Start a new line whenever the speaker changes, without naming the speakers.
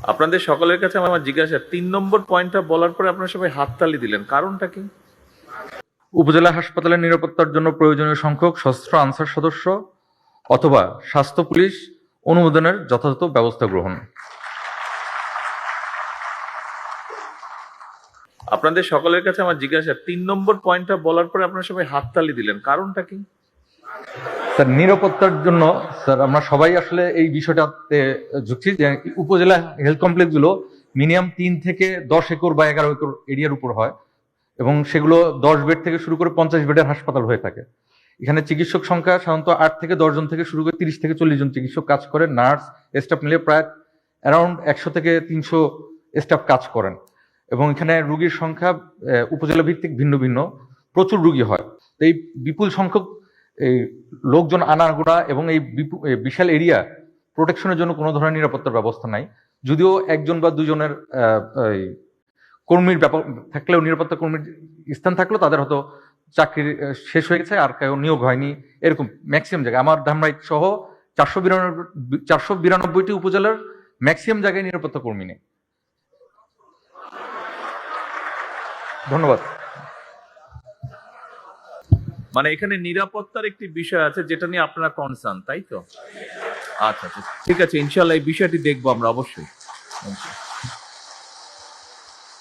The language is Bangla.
আপনাদের সকলের কাছে আমার জিজ্ঞাসা, ৩ নম্বর পয়েন্টটা বলার পরে আপনারা সবাই হাততালি দিলেন, কারণটা কি?
উপজেলা হাসপাতালের নিরাপত্তার জন্য প্রয়োজনীয় সংখ্যক সশস্ত্র আনসার সদস্য অথবা স্বাস্থ্য পুলিশ অনুমোদনের যথাযথ ব্যবস্থা গ্রহণ।
আপনাদের সকলের কাছে আমার জিজ্ঞাসা, ৩ নম্বর পয়েন্টটা বলার পরে আপনারা সবাই হাততালি দিলেন, কারণটা কি?
স্যার, নিরাপত্তার জন্য স্যার আমরা সবাই আসলে এই বিষয়টাতে যুক্তি যে উপজেলা হেলথ কমপ্লেক্সগুলো মিনিমাম ৩ থেকে ১০ একর বা ১১ একর এরিয়ার উপর হয় এবং সেগুলো ১০ বেড থেকে শুরু করে ৫০ বেডের হাসপাতাল হয়ে থাকে। এখানে চিকিৎসক সংখ্যা সাধারণত ৮ থেকে ১০ জন থেকে শুরু করে ৩০ থেকে ৪০ জন চিকিৎসক কাজ করে, নার্স স্টাফ মিলিয়ে প্রায় অ্যারাউন্ড ১০০ থেকে ৩০০ স্টাফ কাজ করেন এবং এখানে রোগীর সংখ্যা উপজেলা ভিত্তিক ভিন্ন ভিন্ন, প্রচুর রোগী হয়। তো এই বিপুল সংখ্যক এই লোকজন আনাগোনা এবং এই বিশাল এরিয়া প্রোটেকশনের জন্য কোনো ধরনের নিরাপত্তার ব্যবস্থা নাই। যদিও একজন বা দুজনের কর্মীর ব্যাপার থাকলেও, নিরাপত্তা কর্মীর স্থান থাকলেও তাদের হয়তো চাকরি শেষ হয়ে গেছে আর কেউ নিয়োগ হয়নি, এরকম ম্যাক্সিমাম জায়গায় আমার ধামরাই সহ 492টি উপজেলার ম্যাক্সিমাম জায়গায় নিরাপত্তা কর্মী নেই। ধন্যবাদ।
মানে এখানে নিরাপত্তার একটি বিষয় আছে যেটা নিয়ে আপনারা কনসার্ন, তাই তো? আচ্ছা, ঠিক আছে, ইনশাল্লাহ এই বিষয়টি দেখবো আমরা অবশ্যই।